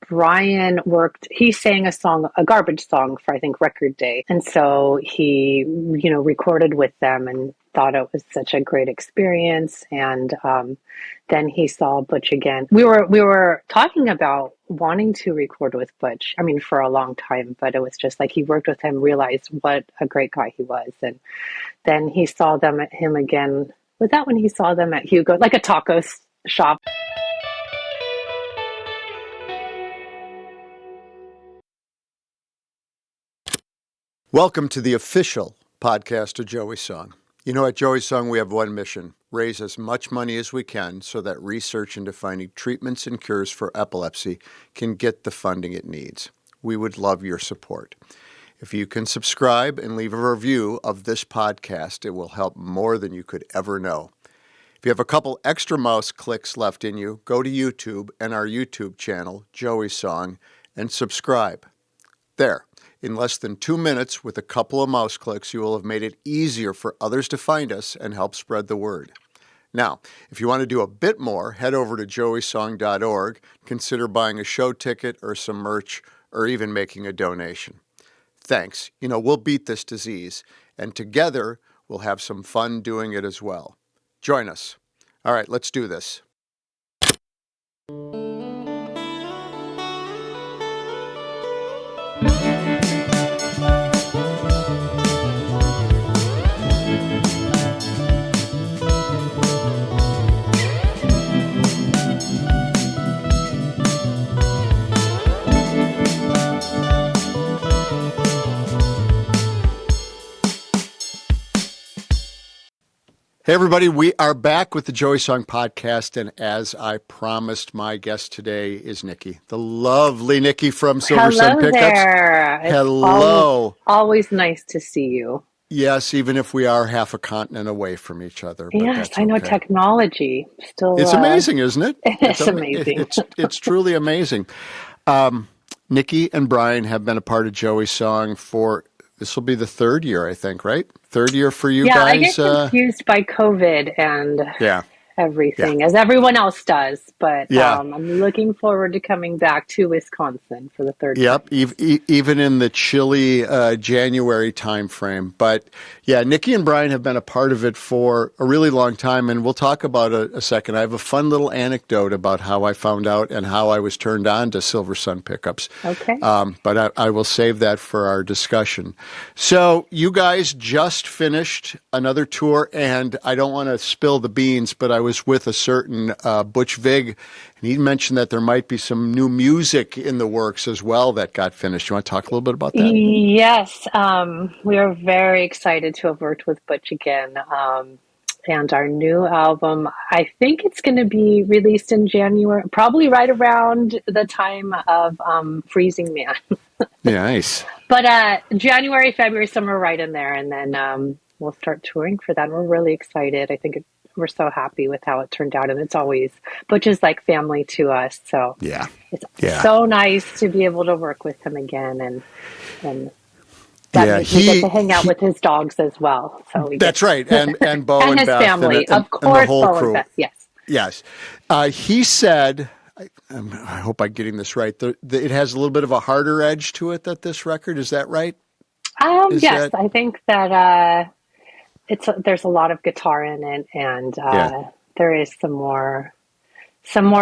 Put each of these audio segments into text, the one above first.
Brian he sang a garbage song for, I think, Record Day. And so he, recorded with them and thought it was such a great experience. And then he saw Butch again. We were talking about wanting to record with Butch, for a long time, but it was just like he worked with him, realized what a great guy he was. And then he saw him again. Was that when he saw them at Hugo, like a taco shop? Welcome to the official podcast of Joey's Song. At Joey's Song, we have one mission: raise as much money as we can so that research into finding treatments and cures for epilepsy can get the funding it needs. We would love your support. If you can subscribe and leave a review of this podcast, it will help more than you could ever know. If you have a couple extra mouse clicks left in you, go to YouTube and our YouTube channel, Joey's Song, and subscribe. There. In less than 2 minutes, with a couple of mouse clicks, you will have made it easier for others to find us and help spread the word. Now, if you want to do a bit more, head over to joeysong.org, consider buying a show ticket or some merch, or even making a donation. Thanks. We'll beat this disease, and together we'll have some fun doing it as well. Join us. All right, let's do this. Hey, everybody, we are back with the Joey Song podcast, and as I promised, my guest today is Nikki, the lovely Nikki from Silversun Pickups. There. Hello. Always nice to see you. Yes, even if we are half a continent away from each other. But yes, I know, okay. Technology still. It's amazing, isn't it? It's amazing. It's truly amazing. Nikki and Brian have been a part of Joey's Song for, this will be the third year, I think, right? Third year for you guys? Yeah, I get confused by COVID and everything, as everyone else does. But I'm looking forward to coming back to Wisconsin for the third time. Even in the chilly January timeframe. But yeah, Nikki and Brian have been a part of it for a really long time, and we'll talk about a second. I have a fun little anecdote about how I found out and how I was turned on to Silversun Pickups. Okay. But I will save that for our discussion. So you guys just finished another tour, and I don't want to spill the beans, but I was with a certain Butch Vig, and he mentioned that there might be some new music in the works as well that got finished. You want to talk a little bit about that? Yes. We are very excited to have worked with Butch again. And our new album, I think it's going to be released in January, probably right around the time of Freezing Man. Nice. But January, February, somewhere right in there. And then we'll start touring for that. We're really excited. I think we're so happy with how it turned out. And it's always, Butch is like family to us. So it's so nice to be able to work with him again. And that we get to hang out with his dogs as well. So that's right. And Bo and his Beth family. and of course, the whole Bo crew. and Beth. Yes. Yes. He said, I hope I'm getting this right, it has a little bit of a harder edge to it, this record. Is that right? Yes. I think that there's a lot of guitar in it, and there is some more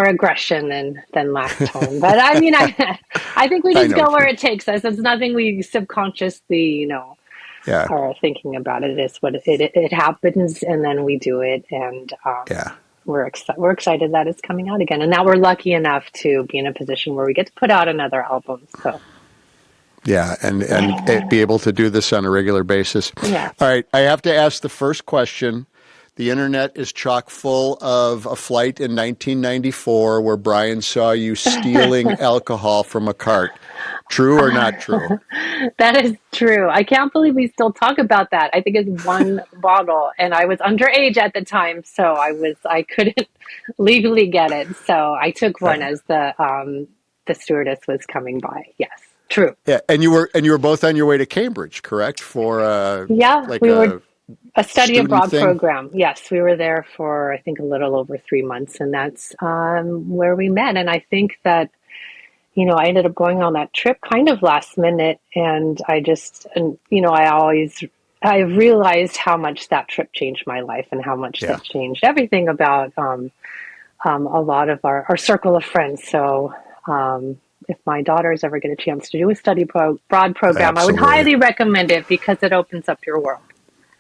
aggression than last tone. But I mean, I think we just go where it takes us. It's nothing we subconsciously, are thinking about. It is what it happens, and then we do it, and we're excited that it's coming out again. And now we're lucky enough to be in a position where we get to put out another album. So. Yeah, and be able to do this on a regular basis. Yeah. All right, I have to ask the first question. The internet is chock full of a flight in 1994 where Brian saw you stealing alcohol from a cart. True or not true? That is true. I can't believe we still talk about that. I think it's one bottle, and I was underage at the time, so I couldn't legally get it. So I took one as the stewardess was coming by. Yes. True. Yeah, and you were both on your way to Cambridge, correct? For we were a study abroad program. Yes, we were there for I think a little over 3 months, and that's where we met. And I think that I ended up going on that trip kind of last minute, and I realized how much that trip changed my life and how much Yeah. that changed everything about a lot of our circle of friends. So if my daughters ever get a chance to do a study abroad program, I would Absolutely. highly recommend it because it opens up your world.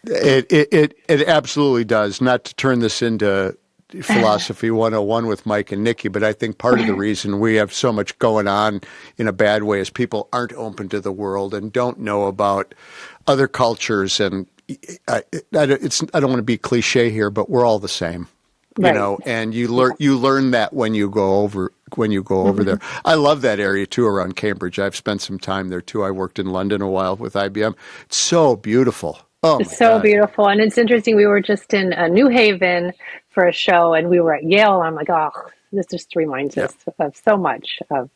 It absolutely does. Not to turn this into philosophy 101 with Mike and Nikki, but I think part of the reason we have so much going on in a bad way is people aren't open to the world and don't know about other cultures. And I don't want to be cliche here, but we're all the same, Right. and you learn that when you go over there. I love that area too around Cambridge. I've spent some time there too. I worked in London a while with IBM. It's so beautiful. Oh my It's so God. beautiful. And it's interesting. We were just in New Haven for a show, and we were at Yale. I'm like, oh, this just reminds us of so much of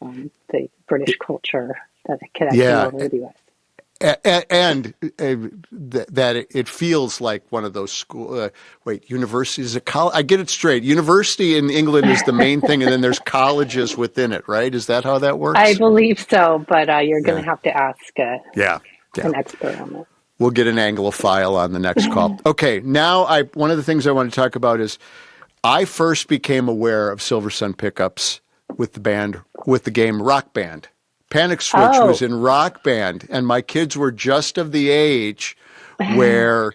the British culture that came over to the U.S. And that it feels like one of those universities is a college. I get it straight. University in England is the main thing, and then there's colleges within it, right? Is that how that works? I believe so, but you're going to have to ask an expert on that. We'll get an Anglophile on the next call. Okay, now one of the things I want to talk about is I first became aware of Silversun Pickups with the game Rock Band. Panic Switch was in Rock Band, and my kids were just of the age where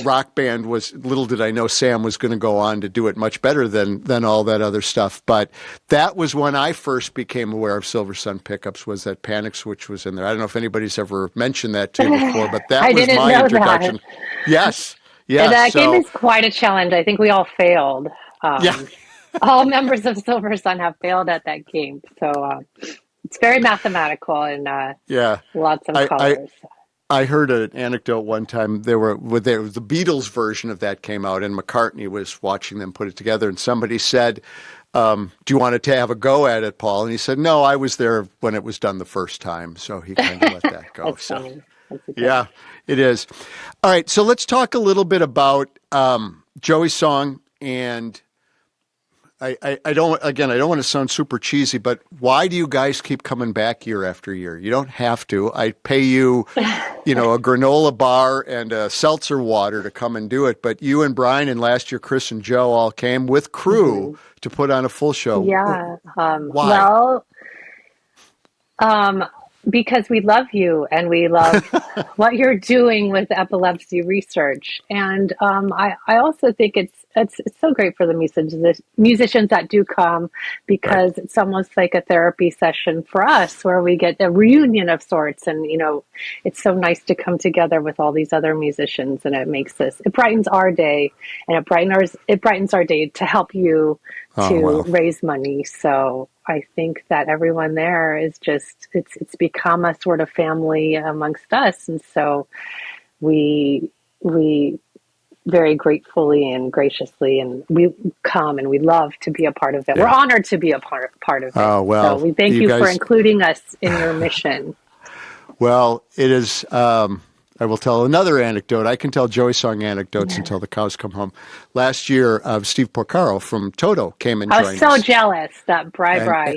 Rock Band was. Little did I know Sam was going to go on to do it much better than all that other stuff. But that was when I first became aware of Silversun Pickups, was that Panic Switch was in there. I don't know if anybody's ever mentioned that to you before, but that was my introduction. That. Yes. And that game is quite a challenge. I think we all failed. All members of Silversun have failed at that game. So it's very mathematical and lots of colors. I heard an anecdote one time. There was the Beatles version of that came out, and McCartney was watching them put it together. And somebody said, "Do you want to have a go at it, Paul?" And he said, "No, I was there when it was done the first time." So he kind of let that go. Yeah, it is. All right, so let's talk a little bit about Joey's song. And I don't want to sound super cheesy, but why do you guys keep coming back year after year? You don't have to. I pay you, a granola bar and a seltzer water to come and do it. But you and Brian and last year Chris and Joe all came with crew to put on a full show. Yeah. Why? Well, because we love you and we love what you're doing with epilepsy research. And I also think it's so great for the musicians that do come, because it's almost like a therapy session for us where we get a reunion of sorts. And, it's so nice to come together with all these other musicians, and it brightens our day, and it brightens our day to help you raise money. So I think that everyone there is it's become a sort of family amongst us. And so we very gratefully and graciously, and we come and we love to be a part of it. Yeah. We're honored to be a part of it. Oh, well, so we thank you guys for including us in your mission. Well, it is, I will tell another anecdote. I can tell Joey song anecdotes until the cows come home. Last year, Steve Porcaro from Toto came and joined us. I was so jealous that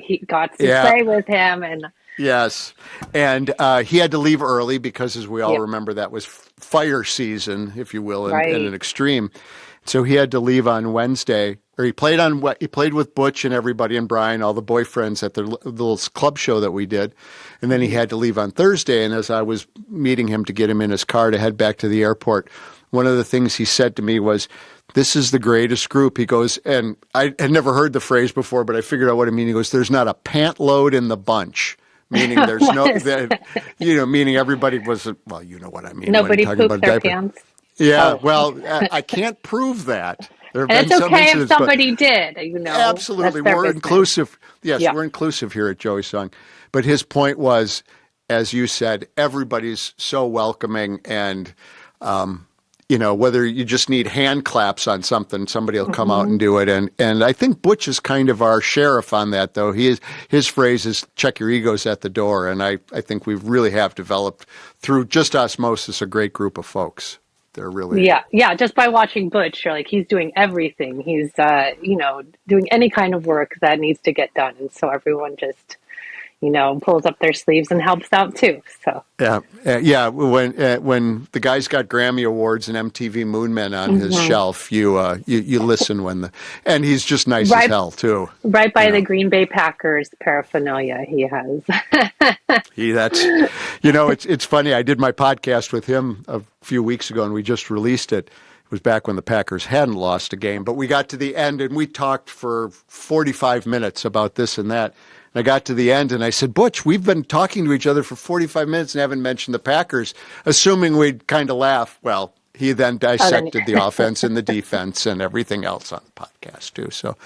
he got to play with him. And yes. And he had to leave early because, as we all remember, that was fire season, if you will, in an extreme. So he had to leave on Wednesday. Or he played with Butch and everybody and Brian, all the boyfriends at the little club show that we did. And then he had to leave on Thursday. And as I was meeting him to get him in his car to head back to the airport, one of the things he said to me was, "This is the greatest group." He goes, and I had never heard the phrase before, but I figured out what it means. He goes, "There's not a pant load in the bunch." Meaning there's meaning everybody was, well, you know what I mean. Nobody pooped their pants. Yeah, well, I can't prove that. And it's okay if somebody did, Absolutely. We're inclusive. Yes, we're inclusive here at Joey Song. But his point was, as you said, everybody's so welcoming, and, whether you just need hand claps on something, somebody will come out and do it. And I think Butch is kind of our sheriff on that, though. His phrase is, "Check your egos at the door." And I think we really have developed, through just osmosis, a great group of folks. They're really just by watching Butch, you're like, he's doing everything. He's doing any kind of work that needs to get done, and so everyone just pulls up their sleeves and helps out too. So yeah. When the guy's got Grammy awards and MTV Moon Men on his shelf, you listen and he's just nice as hell too. Right by the Green Bay Packers paraphernalia he has. It's funny. I did my podcast with him a few weeks ago, and we just released it. It was back when the Packers hadn't lost a game, but we got to the end and we talked for 45 minutes about this and that. And I got to the end and I said, Butch, we've been talking to each other for 45 minutes and haven't mentioned the Packers, assuming we'd kind of laugh. Well, he then dissected the offense and the defense and everything else on the podcast too. So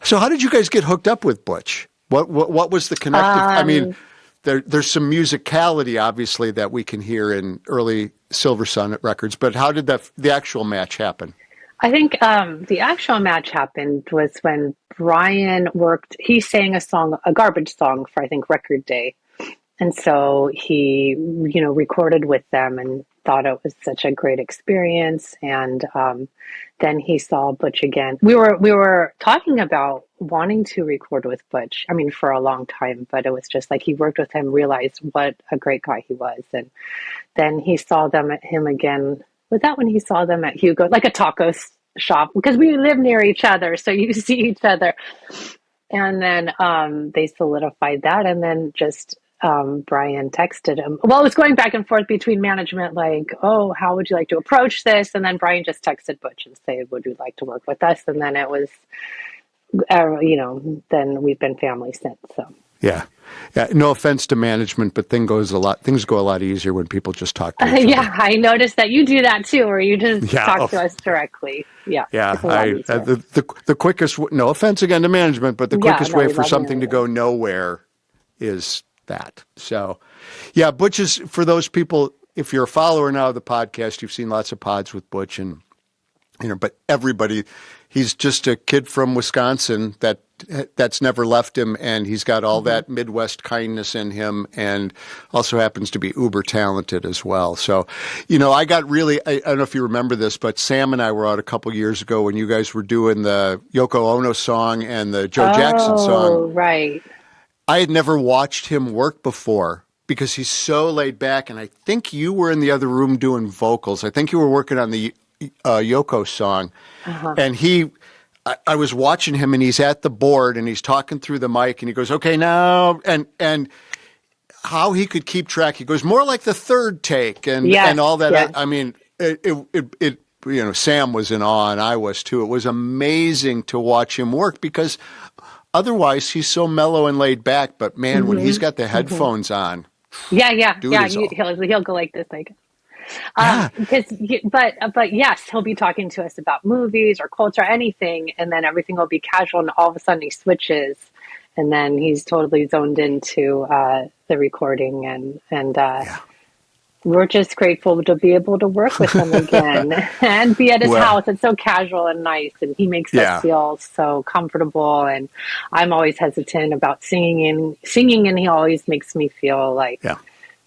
so how did you guys get hooked up with Butch? What was the connective? There's some musicality, obviously, that we can hear in early Silversun records, but how did the actual match happen? I think the actual match happened was when Brian he sang a garbage song for, I think, Record Day. And so he, recorded with them and thought it was such a great experience. And then he saw Butch again. We were talking about wanting to record with Butch, for a long time, but it was just like he worked with him, realized what a great guy he was. And then he saw him again. Was that when he saw them at Hugo, like a taco shop? Because we live near each other, so you see each other. And then they solidified that, and then just Brian texted him. Well, it was going back and forth between management, like, oh, how would you like to approach this? And then Brian just texted Butch and said, would you like to work with us? And then it was, then we've been family since. So. Yeah. No offense to management, but things go a lot easier when people just talk to each other. Yeah, I noticed that you do that too, where you just talk to us directly. Yeah. The quickest, no offense again to management, but the quickest way for something to go nowhere is that. So, Butch is, for those people, if you're a follower now of the podcast, you've seen lots of pods with Butch and, but everybody, he's just a kid from Wisconsin that's never left him, and he's got all that Midwest kindness in him, and also happens to be uber talented as well. So, I got really, I don't know if you remember this, but Sam and I were out a couple years ago when you guys were doing the Yoko Ono song and the Joe Jackson song. Oh, right. I had never watched him work before because he's so laid back, and I think you were in the other room doing vocals. I think you were working on the Yoko song, and I was watching him, and he's at the board, and he's talking through the mic, and he goes, okay, now, and how he could keep track. He goes, more like the third take, and all that. Yes. Sam was in awe, and I was too. It was amazing to watch him work because otherwise he's so mellow and laid back, but man, when he's got the headphones on. He'll go like this, like. But yes, he'll be talking to us about movies or culture, anything, and then everything will be casual, and all of a sudden he switches, and then he's totally zoned into the recording, and we're just grateful to be able to work with him again and be at his house. It's so casual and nice, and he makes us feel so comfortable. And I'm always hesitant about singing, and he always makes me feel like. Yeah.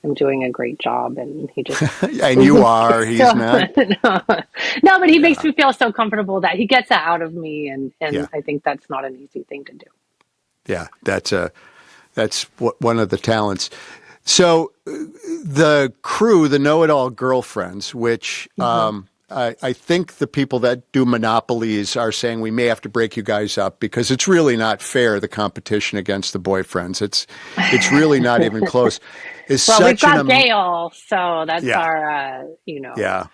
I'm doing a great job, and he just and you are. He's not. No, but he makes me feel so comfortable that he gets that out of me, and I think that's not an easy thing to do. Yeah, that's one of the talents. So the crew, the Know-It-All Girlfriends, which I think the people that do monopolies are saying we may have to break you guys up because it's really not fair, the competition against the boyfriends. It's really not even close. We've got Gail, so that's our,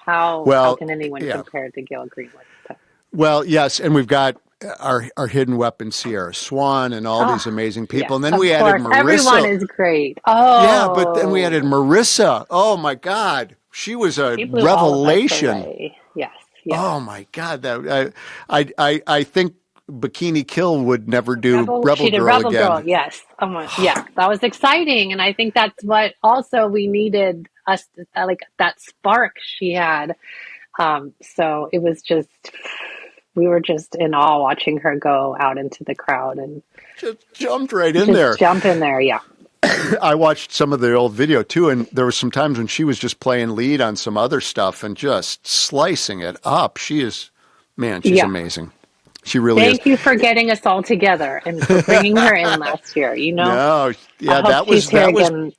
how can anyone compare to Gail Greenwood? So. Well, yes, and we've got our hidden weapon, Sierra Swan, and all these amazing people. And then we added Marissa. Everyone is great. Oh. Yeah, but then we added Marissa. Oh, my God. She was a revelation. Yes. Oh, my God. I think Bikini Kill would never do Rebel Girl again. Girl, yes. That was exciting, and I think that's what also we needed us to, like that spark she had. So it was just we were just in awe watching her go out into the crowd and just jumped right in there. Jump in there, yeah. I watched some of the old video too, and there were some times when she was just playing lead on some other stuff and just slicing it up. She's amazing. She really is. Thank you for getting us all together and for bringing her in last year. No, yeah, I hope she's here again.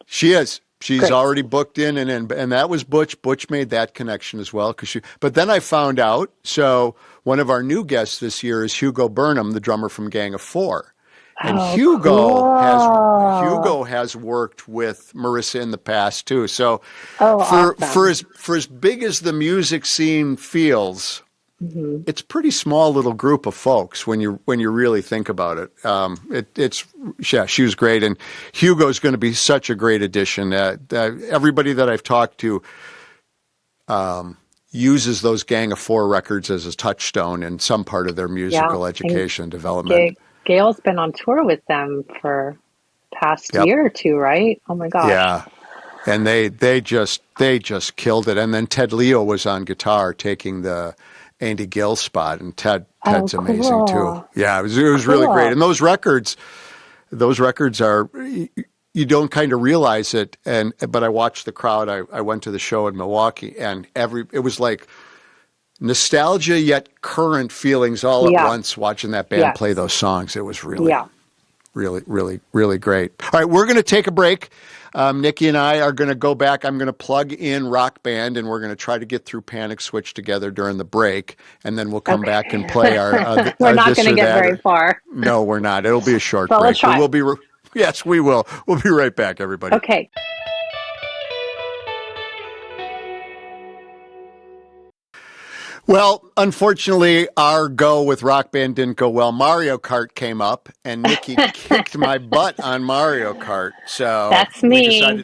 She is. She's Great. already booked in, and that was Butch. Butch made that connection as well. But then I found out. So one of our new guests this year is Hugo Burnham, the drummer from Gang of Four, and Oh, Hugo has worked with Marissa in the past too. So awesome. for as big as the music scene feels, Mm-hmm. it's a pretty small little group of folks when you really think about it. She was great, and Hugo's going to be such a great addition. Everybody that I've talked to uses those Gang of Four records as a touchstone in some part of their musical education and development. Gail's been on tour with them for past year or two, right? Oh my gosh. Yeah. And they just killed it. And then Ted Leo was on guitar taking the Andy Gill spot, and Ted's amazing too. Yeah, it was really great. And those records are, you don't kind of realize it. But I watched the crowd. I went to the show in Milwaukee, and it was like nostalgia yet current feelings all at once watching that band play those songs. It was really great. All right, we're going to take a break. Nikki and I are going to go back. I'm going to plug in Rock Band, and we're going to try to get through Panic Switch together during the break, and then we'll come back and play our we're not going to get very far. No, we're not. It'll be a short break. We'll try. Yes, we will. We'll be right back, everybody. Okay. Well, unfortunately, our go with Rock Band didn't go well. Mario Kart came up, and Nikki kicked my butt on Mario Kart. So that's me.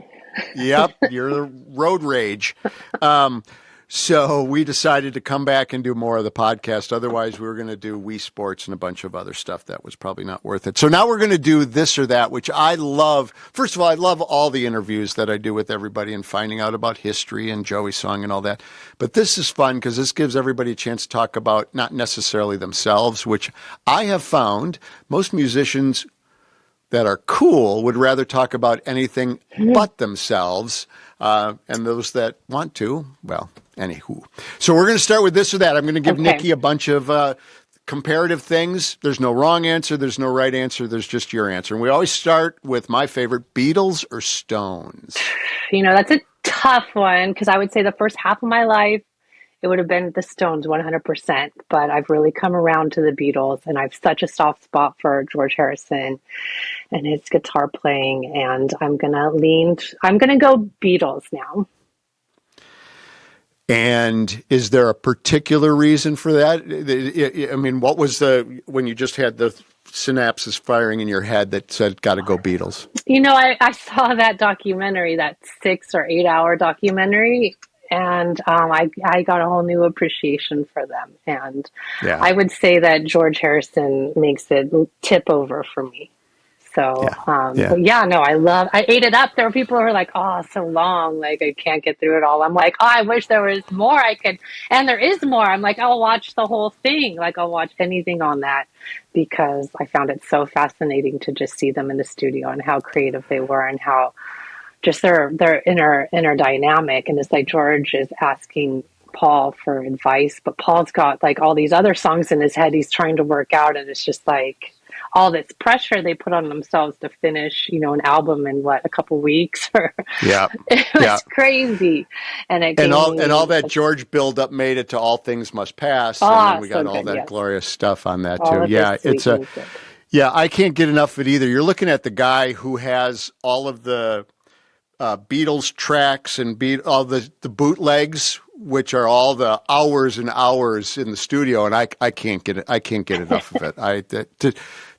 Yep, you're the road rage. So we decided to come back and do more of the podcast. Otherwise, we were going to do Wii Sports and a bunch of other stuff that was probably not worth it. So now we're going to do This or That, which I love. First of all, I love all the interviews that I do with everybody and finding out about history and Joey's song and all that. But this is fun because this gives everybody a chance to talk about not necessarily themselves, which I have found most musicians that are cool would rather talk about anything but themselves. And those that want to, well, anywho. So we're going to start with This or That. I'm going to give Nikki a bunch of comparative things. There's no wrong answer. There's no right answer. There's just your answer. And we always start with my favorite, Beatles or Stones? That's a tough one because I would say the first half of my life, it would have been the Stones 100%. But I've really come around to the Beatles, and I have such a soft spot for George Harrison and his guitar playing. And I'm going to go Beatles now. And is there a particular reason for that? I mean, what was when you just had the synapses firing in your head that said, got to go Beatles? I saw that documentary, that 6 or 8 hour documentary, and I got a whole new appreciation for them. And I would say that George Harrison makes it tip over for me. So, I ate it up. There were people who were like, oh, so long. Like, I can't get through it all. I'm like, oh, I wish there was more I could. And there is more. I'm like, I'll watch the whole thing. Like, I'll watch anything on that because I found it so fascinating to just see them in the studio and how creative they were and how just their inner dynamic. And it's like George is asking Paul for advice, but Paul's got like all these other songs in his head he's trying to work out. And it's just like, all this pressure they put on themselves to finish, an album in a couple weeks. It was crazy, and all that George buildup made it to All Things Must Pass, and then we got all that glorious stuff on that too. I can't get enough of it either. You're looking at the guy who has all of the Beatles tracks and all the bootlegs, which are all the hours and hours in the studio, and I can't get it. I can't get enough of it.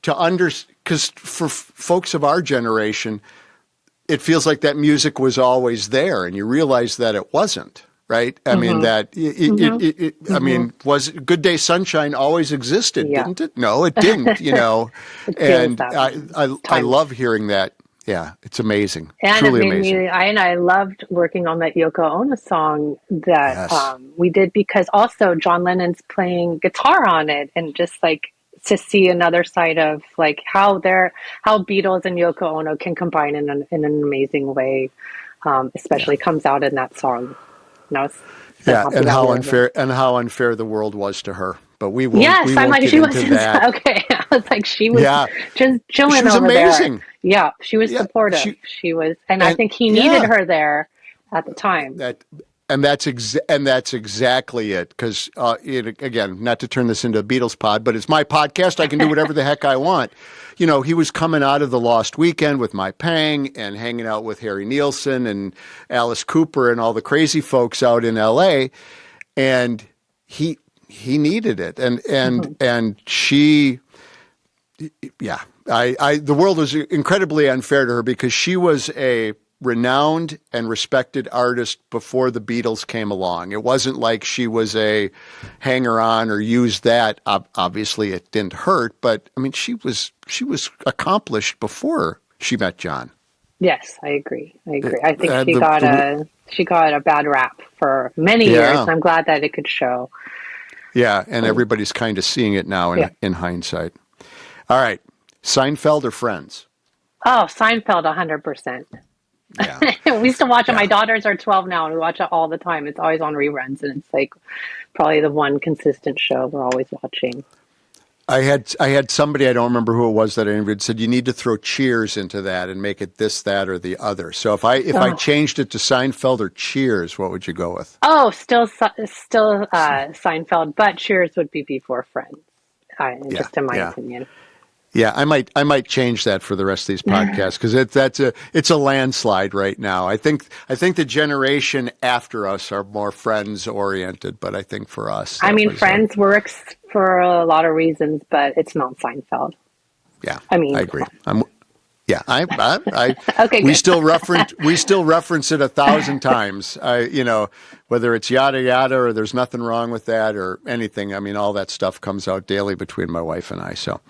Because for folks of our generation, it feels like that music was always there, and you realize that it wasn't, right? I mean, I mean, was Good Day Sunshine always existed, didn't it? No, it didn't, and I love hearing that. Yeah, it's amazing. And truly it made amazing. I loved working on that Yoko Ono song that we did because also John Lennon's playing guitar on it, and just like to see another side of like how Beatles and Yoko Ono can combine in an amazing way, especially comes out in that song. And how unfair the world was to her. but we Yes, I'm won't like, get she into wasn't that. okay. I was like, she was Yeah, just she chilling was over there. amazing. Yeah, she was Yeah, supportive. She was, and I and think he needed yeah, her there at the time. that and that's exactly it. Because again, not to turn this into a Beatles pod, but it's my podcast. I can do whatever the heck I want. He was coming out of the Lost Weekend with My Pang and hanging out with Harry Nilsson and Alice Cooper and all the crazy folks out in L.A. And he needed it, and she, yeah. The world was incredibly unfair to her because she was a renowned and respected artist before the Beatles came along. It wasn't like she was a hanger-on or used that. Obviously, it didn't hurt, but I mean, she was accomplished before she met John. Yes, I agree. I think The she got a bad rap for many years. yeah, I'm glad that it could show. yeah, and everybody's kind of seeing it now Yeah. in hindsight. All right, Seinfeld or Friends? Oh, Seinfeld, 100%. Yeah, We used to watch it. yeah. My daughters are 12 now, and we watch it all the time. It's always on reruns, and it's like probably the one consistent show we're always watching. I had somebody, I don't remember who it was, that I interviewed, said you need to throw Cheers into that and make it this, that, or the other. So if I changed it to Seinfeld or Cheers, what would you go with? Oh, still Seinfeld, but Cheers would be before Friends, Yeah, just in my yeah. opinion. Yeah, I might change that for the rest of these podcasts because it's a landslide right now. I think the generation after us are more Friends oriented, but I think for us, I mean, Friends works for a lot of reasons, but it's not Seinfeld. yeah, I mean, I agree. Yeah, okay, we good. still reference it 1,000 times. Whether it's yada yada or there's nothing wrong with that or anything. I mean, all that stuff comes out daily between my wife and I. So,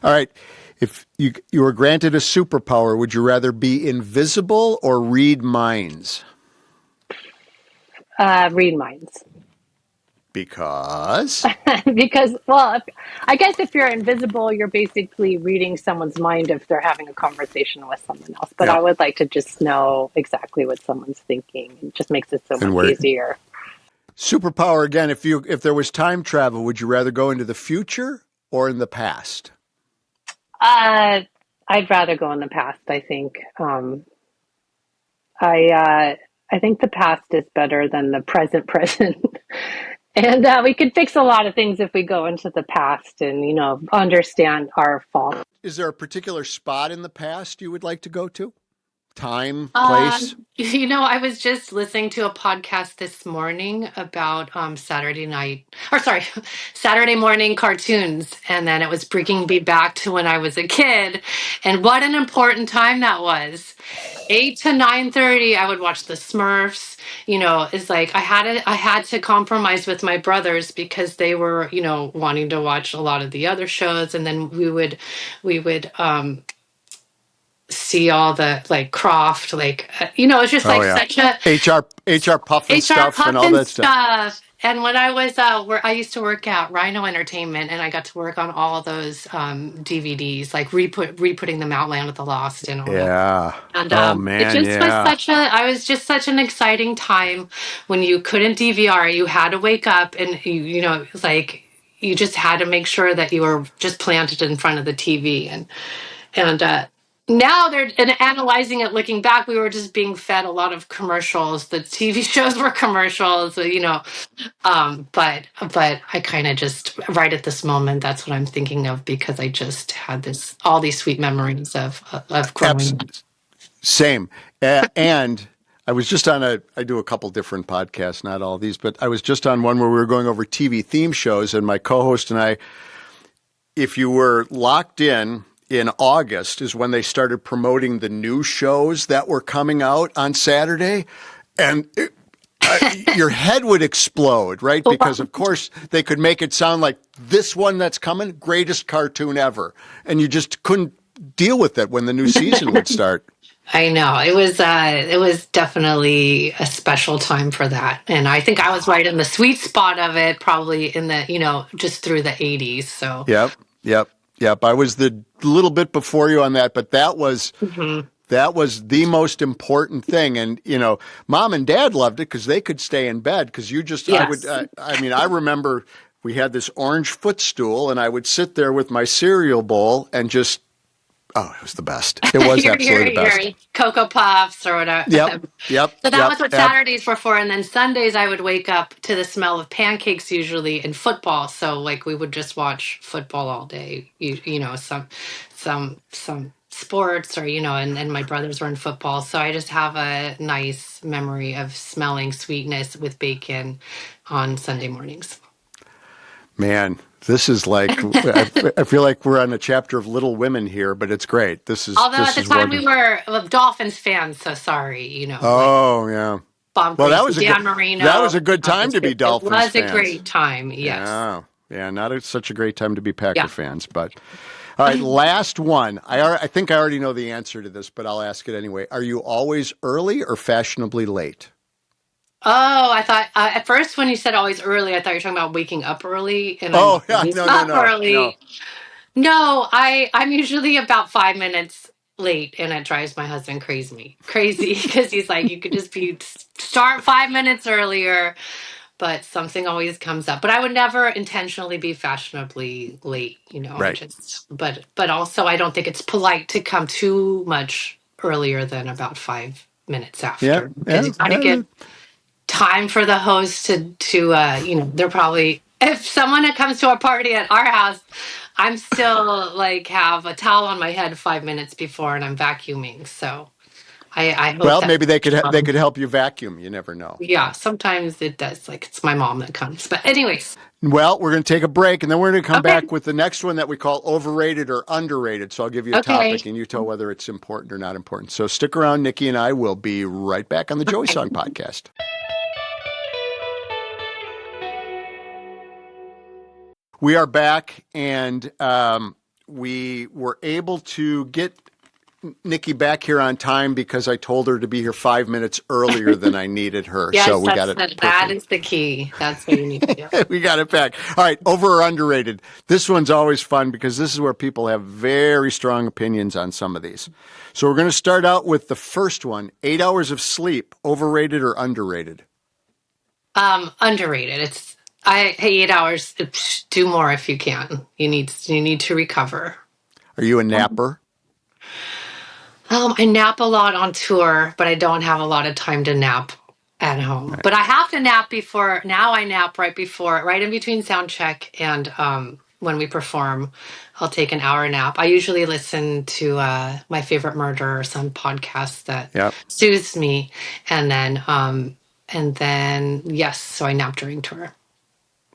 all right, if you were granted a superpower, would you rather be invisible or read minds? Read minds. Because Because, well, I guess if you're invisible, you're basically reading someone's mind if they're having a conversation with someone else. But yeah, I would like to just know exactly what someone's thinking. It just makes it so and much easier. superpower again. If there was time travel, would you rather go into the future or in the past? I'd rather go in the past, I think. I think the past is better than the present. And we could fix a lot of things if we go into the past and, understand our fault. Is there a particular spot in the past you would like to go to? Time, Uh, place? I was just listening to a podcast this morning about Saturday night, or sorry, Saturday morning cartoons, and then it was bringing me back to when I was a kid, and what an important time that was. 8 to 9:30, I would watch the Smurfs. It's like I had to compromise with my brothers because they were, wanting to watch a lot of the other shows, and then we would see all the like Croft, it's just Oh like yeah, such a HR Puffin HR stuff and all Puffin that stuff. stuff. And when I was where I used to work at Rhino Entertainment, and I got to work on all those DVDs, like re-putting them out, Land of the Lost, and all that. Yeah. And Oh it man, just was yeah. I was just such an exciting time when you couldn't DVR. You had to wake up and it was like you just had to make sure that you were just planted in front of the TV. And now they're and analyzing it, looking back, we were just being fed a lot of commercials. The TV shows were commercials, but I kind of just right at this moment, that's what I'm thinking of because I just had all these sweet memories of growing up. Same. And I was just I do a couple different podcasts, not all these, but I was just on one where we were going over TV theme shows, and my co-host and I, if you were locked in August is when they started promoting the new shows that were coming out on Saturday. And your head would explode, right? Because, of course, they could make it sound like this one that's coming, greatest cartoon ever. And you just couldn't deal with it when the new season would start. I know it was definitely a special time for that, and I think I was right in the sweet spot of it, probably in the just through the '80s. So Yep. I was the little bit before you on that, but that was the most important thing. And Mom and Dad loved it because they could stay in bed because yes, I remember we had this orange footstool, and I would sit there with my cereal bowl and just, oh, it was the best. It was absolutely the best. Your Cocoa Puffs or whatever. Yep, yep, So that yep. was what Saturdays were for. And then Sundays, I would wake up to the smell of pancakes usually and football. So like we would just watch football all day, some sports or, and my brothers were in football. So I just have a nice memory of smelling sweetness with bacon on Sunday mornings. Man, this is like, I feel like we're on a chapter of Little Women here, but it's great. Although at the time we were Dolphins fans, so sorry, Oh, yeah. Bob Well, Griese, Dan Marino. that was a good time to be Dolphins fans. It was a great time, yes. Yeah, not such a great time to be Packer fans, but... All right, last one. I think I already know the answer to this, but I'll ask it anyway. Are you always early or fashionably late? Oh, I thought at first when you said always early, I thought you were talking about waking up early. And No. Early. No, I'm usually about 5 minutes late, and it drives my husband crazy because he's like, you could just start 5 minutes earlier, but something always comes up. But I would never intentionally be fashionably late, Right. But also I don't think it's polite to come too much earlier than about 5 minutes after because you gotta get time for the host to they're probably, if someone that comes to a party at our house, I'm still like have a towel on my head 5 minutes before and I'm vacuuming. So I hope. Well, maybe they could help you vacuum. You never know. Yeah, sometimes it does. Like it's my mom that comes. But anyways. Well, we're going to take a break and then we're going to come back with the next one that we call overrated or underrated. So I'll give you a topic and you tell whether it's important or not important. So stick around. Nikki and I will be right back on the Joey Song Podcast. We are back, and we were able to get Nikki back here on time because I told her to be here 5 minutes earlier than I needed her. Yes, so we got it. That is the key. That's what you need to do. We got it back. All right, over or underrated. This one's always fun because this is where people have very strong opinions on some of these. So we're going to start out with the first one: 8 hours of sleep, overrated or underrated? Underrated. Hey, 8 hours. Do more if you can. You need to recover. Are you a napper? I nap a lot on tour, but I don't have a lot of time to nap at home. Right. But I have to nap before. Now I nap right in between sound check and when we perform. I'll take an hour nap. I usually listen to My Favorite Murder or some podcast that soothes me, and then yes, so I nap during tour.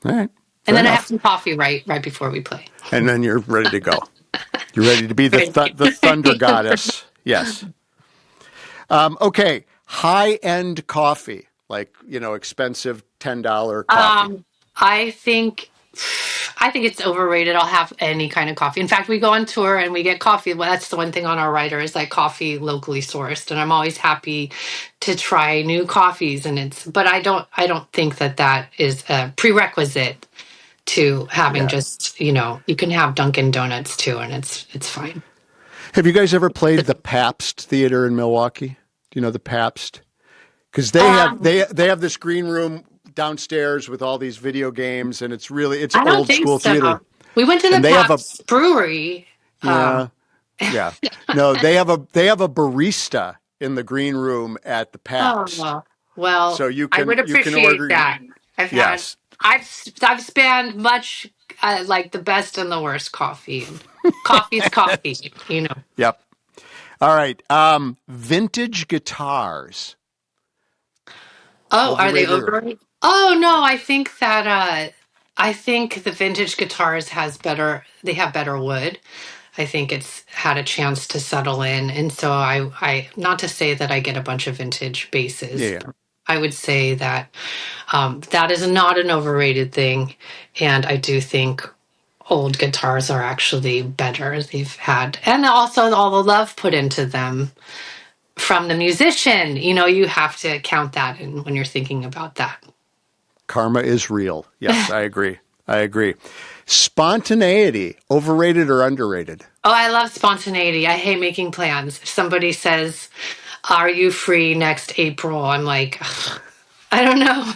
All right. And then I have some coffee right before we play. And then you're ready to go. You're ready to be the thunder goddess. Yes. Okay. High-end coffee, like, expensive $10 coffee. I think it's overrated. I'll have any kind of coffee. In fact, we go on tour and we get coffee. Well, that's the one thing on our rider is like coffee locally sourced. And I'm always happy to try new coffees. But I don't think that is a prerequisite to having just, you can have Dunkin' Donuts too, and it's fine. Have you guys ever played the Pabst Theater in Milwaukee? Do you know the Pabst? Because they have this green room downstairs with all these video games, and it's old school theater. We went to the Pabst brewery. Yeah. No, they have a barista in the green room at the Pabst. Oh, well, so I would appreciate that. I've spanned much like the best and the worst coffee. Coffee's coffee, Yep. All right. Vintage guitars. Oh, are they overrated? Oh no, I think that I think the vintage guitars have better wood. I think it's had a chance to settle in, and so I not to say that I get a bunch of vintage basses. Yeah. I would say that that is not an overrated thing, and I do think old guitars are actually better. They've had, and also all the love put into them from the musician. You have to count that in when you're thinking about that. Karma is real. Yes, I agree. Spontaneity, overrated or underrated? Oh, I love spontaneity. I hate making plans. If somebody says, "Are you free next April?" I'm like, I don't know.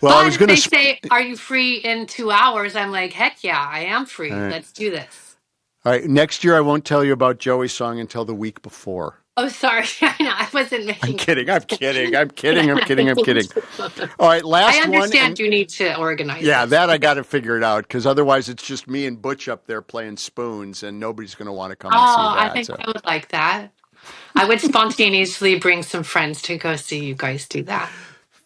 Well, I But was if going they to. say, "Are you free in 2 hours?" I'm like, "Heck yeah, I am All free. right. Let's do this." All right. Next year, I won't tell you about Joey's song until the week before. Oh, sorry. I know. I wasn't I'm making. kidding. I'm kidding. I'm kidding. I'm kidding. I'm kidding. All right. I Last one. understand And you need to organize yeah, this. that I got to figure it out because otherwise it's just me and Butch up there playing spoons and nobody's going to want to come and see Oh, I that. think So I would like that. I would spontaneously bring some friends to go see you guys do that.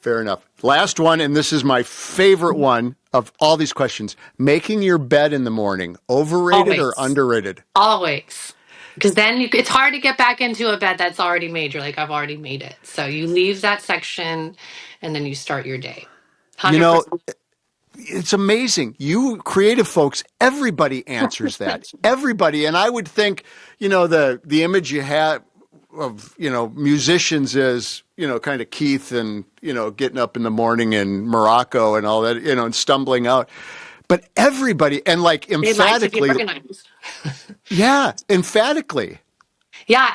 fair enough. Last one. And this is my favorite one of all these questions. Making your bed in the morning, overrated or Always. underrated? Always. Because then it's hard to get back into a bed that's already made. You're like, I've already made it. So you leave that section and then you start your day. You know, 100%. it's amazing. You creative folks, everybody answers that. Everybody. And I would think, the image you have of, musicians is, kind of Keith and, getting up in the morning in Morocco and all that, and stumbling out. But everybody, and like They like to be emphatically, organized. yeah, emphatically. Yeah,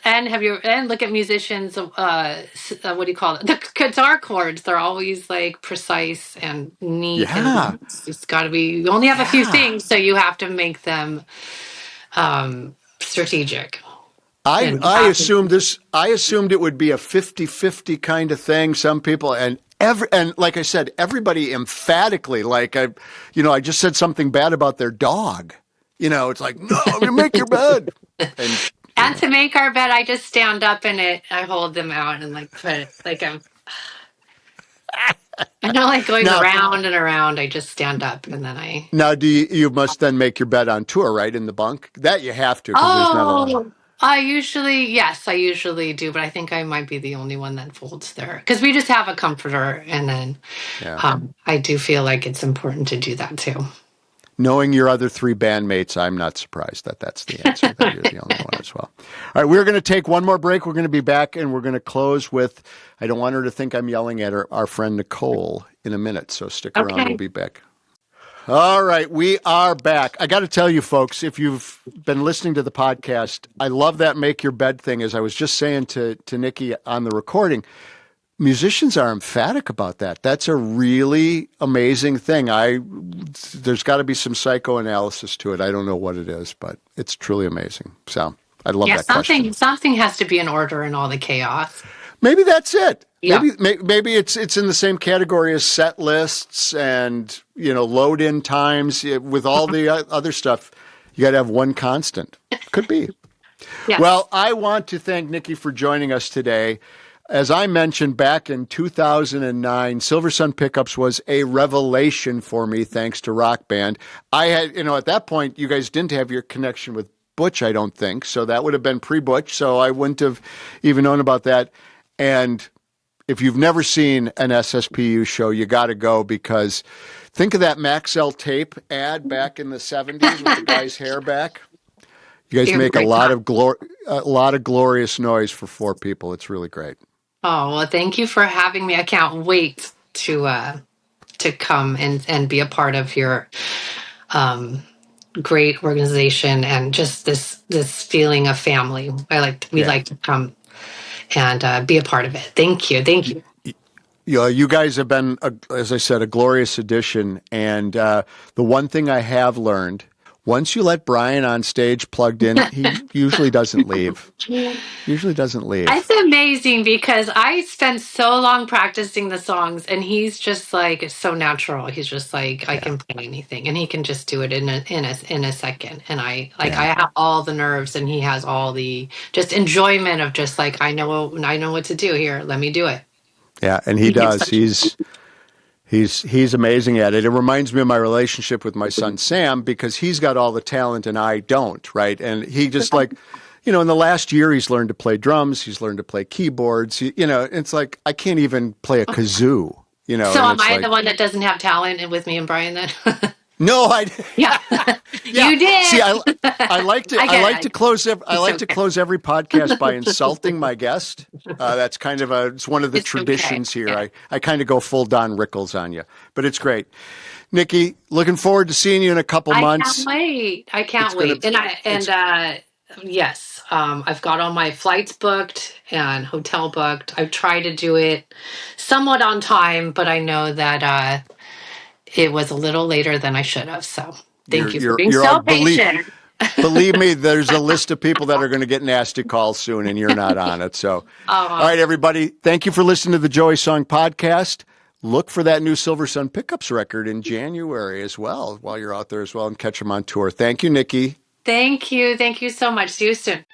and have you and look at musicians. What do you call it? The guitar chords. They're always like precise and neat, Yeah. and it's got to be. You only have a few Yeah. things, so you have to make them strategic. I And I assumed this. I assumed it would be a 50-50 kind of thing. Some people and like I said, everybody emphatically like I just said something bad about their dog. It's like no, I'm gonna make your bed. And and to make our bed, I just stand up in it. I hold them out and like put it like I don't like going now around and around. I just stand up and then I. now do you must then make your bed on tour, right, in the bunk? That you have to because there's not a lot. Oh, yes, I usually do, but I think I might be the only one that folds there because we just have a comforter, and then Yeah. I do feel like it's important to do that too. Knowing your other three bandmates, I'm not surprised that that's the answer, that you're the only one as well. All right, we're going to take one more break. We're going to be back, and we're going to close with, I don't want her to think I'm yelling at her, our friend Nicole in a minute, so stick around. We'll Okay. be back. All right, we are back. I got to tell you, folks, if you've been listening to the podcast, I love that make your bed thing. As I was just saying to Nikki on the recording, musicians are emphatic about that. That's a really amazing thing. There's got to be some psychoanalysis to it. I don't know what it is, but it's truly amazing. So I love Yeah, that question. something has to be in order in all the chaos. Maybe that's it. Yeah. Maybe it's in the same category as set lists and load in times with all the other stuff. You got to have one constant. Could be. Yes. Well, I want to thank Nikki for joining us today. As I mentioned back in 2009, Silversun Pickups was a revelation for me thanks to Rock Band. I had, at that point, you guys didn't have your connection with Butch, I don't think. So that would have been pre-Butch. So I wouldn't have even known about that. And if you've never seen an SSPU show, you got to go because think of that Maxell tape ad back in the 70s with the guy's hair back. You guys make a lot of glorious noise for four people. It's really great. Oh, well, thank you for having me. I can't wait to come and be a part of your great organization and just this feeling of family. We like to come and be a part of it. Thank you. Thank you. You guys have been, as I said, a glorious addition. And the one thing I have learned, once you let Brian on stage plugged in, he usually doesn't leave. It's amazing because I spent so long practicing the songs and he's just like, it's so natural. He's just like, I can play anything and he can just do it in a second. And I have all the nerves and he has all the just enjoyment of just like, I know what to do here. Let me do it. Yeah. And he does. He's amazing at it. It reminds me of my relationship with my son, Sam, because he's got all the talent and I don't, right? And he just like, in the last year, he's learned to play drums. He's learned to play keyboards. It's like, I can't even play a kazoo, So am I the one that doesn't have talent with me and Brian then? No, Yeah. You did. See, I like to close every podcast by insulting my guest. That's kind of it's one of the traditions here. Yeah. I kind of go full Don Rickles on you, but it's great. Nikki, looking forward to seeing you in a couple months. I can't wait. Yes, I've got all my flights booked and hotel booked. I've tried to do it somewhat on time, but I know that it was a little later than I should have. So thank you for being You're so on patient. Believe me, there's a list of people that are going to get nasty calls soon, and you're not on it. So, all right, everybody, thank you for listening to the Joey Song Podcast. Look for that new Silversun Pickups record in January as well, while you're out there as well, and catch them on tour. Thank you, Nikki. Thank you. Thank you so much. See you soon.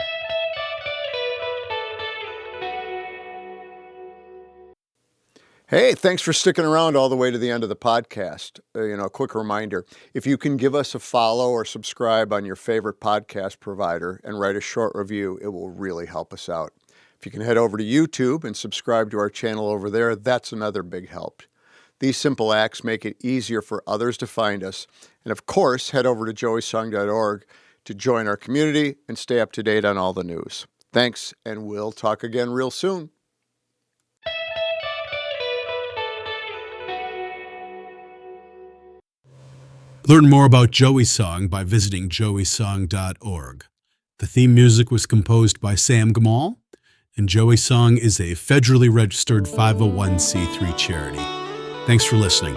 Hey, thanks for sticking around all the way to the end of the podcast. A quick reminder, if you can give us a follow or subscribe on your favorite podcast provider and write a short review, it will really help us out. If you can head over to YouTube and subscribe to our channel over there, that's another big help. These simple acts make it easier for others to find us. And of course, head over to joeysong.org to join our community and stay up to date on all the news. Thanks, and we'll talk again real soon. Learn more about Joey Song by visiting joeysong.org. The theme music was composed by Sam Gomoll, and Joey Song is a federally registered 501c3 charity. Thanks for listening.